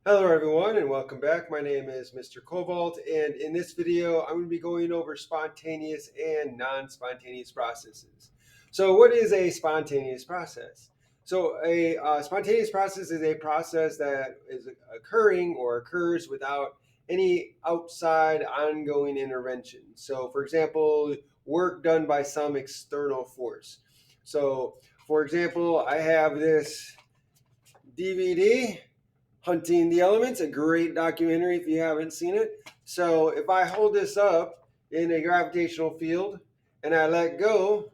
Hello everyone and welcome back. My name is Mr. Cobalt, and in this video I'm going to be going over spontaneous and non-spontaneous processes. So what is a spontaneous process? So a spontaneous process is a process that is occurring or occurs without any outside ongoing intervention. So for example, work done by some external force. So for example, I have this DVD, Hunting the Elements, a great documentary if you haven't seen it. So if I hold this up in a gravitational field and I let go,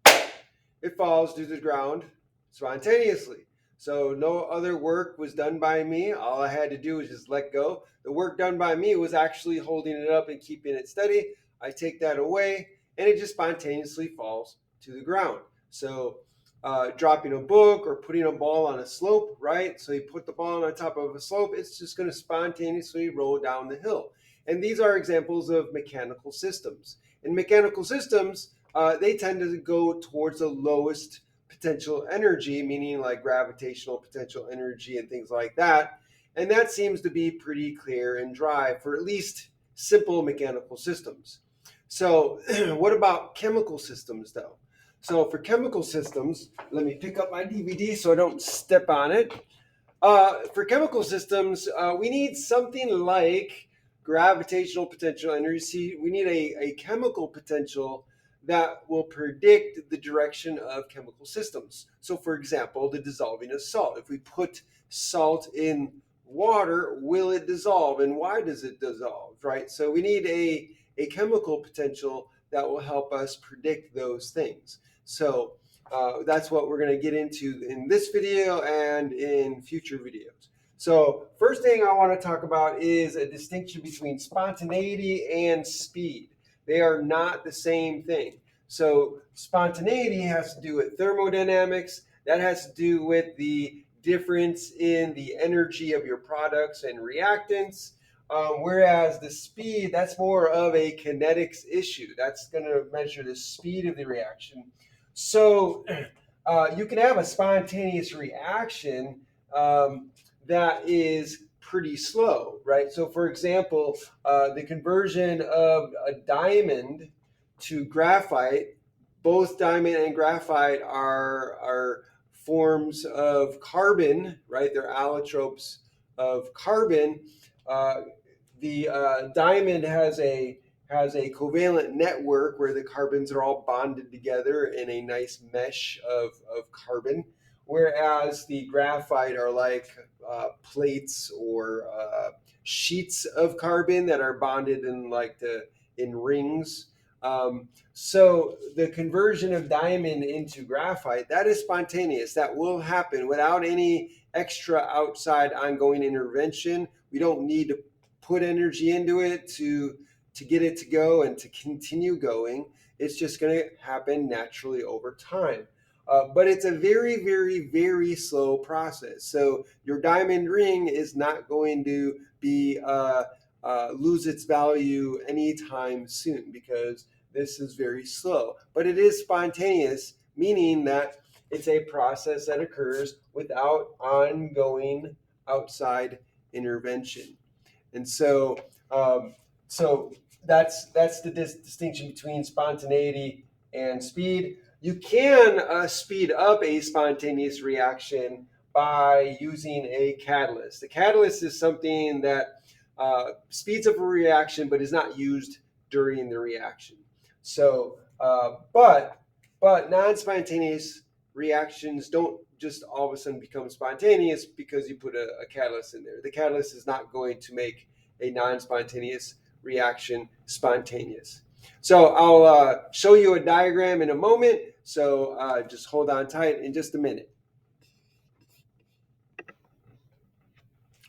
it falls to the ground spontaneously. So no other work was done by me. All I had to do was just let go. The work done by me was actually holding it up and keeping it steady. I take that away and it just spontaneously falls to the ground. So dropping a book or putting a ball on a slope, right? So you put the ball on top of a slope, it's just going to spontaneously roll down the hill. And these are examples of mechanical systems. In mechanical systems, they tend to go towards the lowest potential energy, meaning like gravitational potential energy and things like that. And that seems to be pretty clear and dry for at least simple mechanical systems. So, what about chemical systems though? So, for chemical systems, let me pick up my DVD so I don't step on it. For chemical systems, we need something like gravitational potential energy. We need a chemical potential that will predict the direction of chemical systems. So, for example, the dissolving of salt. If we put salt in water, will it dissolve, and why does it dissolve? Right. So, we need a chemical potential that will help us predict those things. So, that's what we're going to get into in this video and in future videos. So first thing I want to talk about is a distinction between spontaneity and speed. They are not the same thing. So spontaneity has to do with thermodynamics. That has to do with the difference in the energy of your products and reactants. Whereas the speed, that's more of a kinetics issue. That's going to measure the speed of the reaction. So you can have a spontaneous reaction that is pretty slow, right? So, for example, the conversion of a diamond to graphite, both diamond and graphite are forms of carbon, right? They're allotropes of carbon. Uh, the diamond has a covalent network where the carbons are all bonded together in a nice mesh of carbon, whereas the graphite are like plates or sheets of carbon that are bonded in rings. So the conversion of diamond into graphite, that is spontaneous. That will happen without any extra outside ongoing intervention. We don't need to put energy into it to get it to go and to continue going. It's just going to happen naturally over time. But it's a very, very, very slow process. So your diamond ring is not going to be lose its value anytime soon because this is very slow. But it is spontaneous, meaning that it's a process that occurs without ongoing outside intervention. And so that's the distinction between spontaneity and speed. You can speed up a spontaneous reaction by using a catalyst. The catalyst is something that speeds up a reaction, but is not used during the reaction. So, but non-spontaneous reactions don't just all of a sudden become spontaneous because you put a catalyst in there. The catalyst is not going to make a non-spontaneous reaction spontaneous. So I'll show you a diagram in a moment. So just hold on tight in just a minute.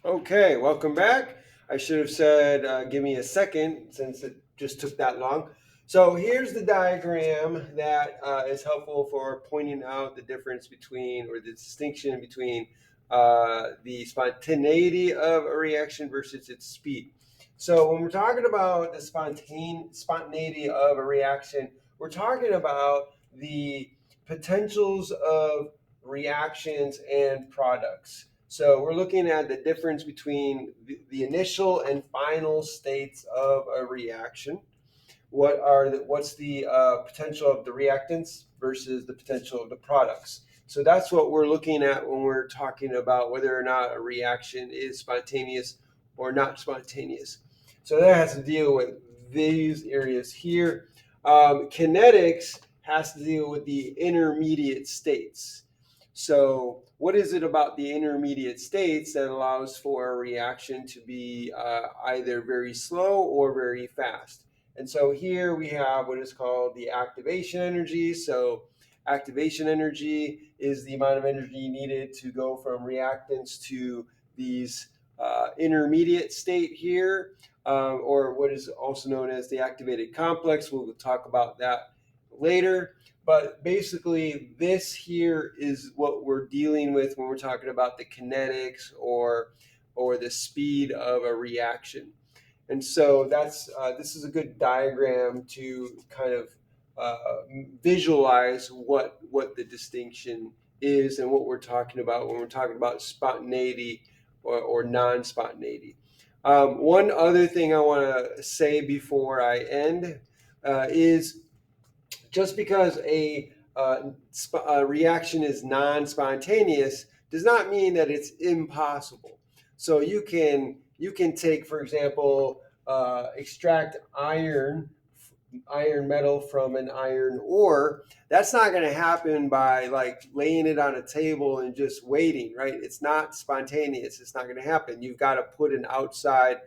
Okay, welcome back. I should have said give me a second since it just took that long. So here's the diagram that is helpful for pointing out the difference between or the distinction between the spontaneity of a reaction versus its speed. So when we're talking about the spontaneity of a reaction, we're talking about the potentials of reactions and products. So we're looking at the difference between the initial and final states of a reaction. What's the potential of the reactants versus the potential of the products. So that's what we're looking at when we're talking about whether or not a reaction is spontaneous or not spontaneous. So that has to deal with these areas here. Kinetics has to deal with the intermediate states. So what is it about the intermediate states that allows for a reaction to be either very slow or very fast? And so here we have what is called the activation energy. So activation energy is the amount of energy needed to go from reactants to these intermediate state here, or what is also known as the activated complex. We'll talk about that later. But basically, this here is what we're dealing with when we're talking about the kinetics or the speed of a reaction. And so that's this is a good diagram to kind of uh, visualize what the distinction is and what we're talking about when we're talking about spontaneity or non-spontaneity. One other thing I want to say before I end is just because a reaction is non-spontaneous does not mean that it's impossible. So you can take, for example, extract iron metal from an iron ore. That's not going to happen by like laying it on a table and just waiting, right? It's not spontaneous. It's not going to happen. You've got to put an outside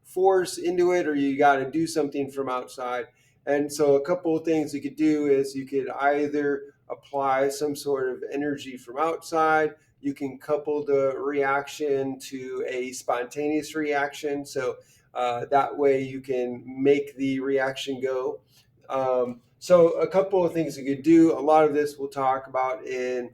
force into it, or you got to do something from outside. And so a couple of things you could do is you could either apply some sort of energy from outside. You can couple the reaction to a spontaneous reaction. So that way you can make the reaction go. So a couple of things you could do. A lot of this we'll talk about in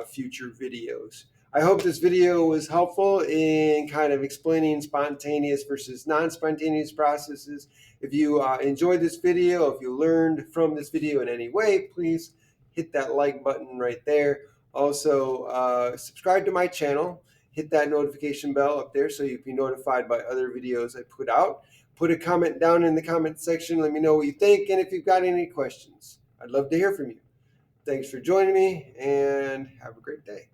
future videos. I hope this video was helpful in kind of explaining spontaneous versus non-spontaneous processes. If you enjoyed this video, if you learned from this video in any way, please hit that like button right there. Also, subscribe to my channel. Hit that notification bell up there so you'll be notified by other videos I put out. Put a comment down in the comment section. Let me know what you think and if you've got any questions. I'd love to hear from you. Thanks for joining me and have a great day.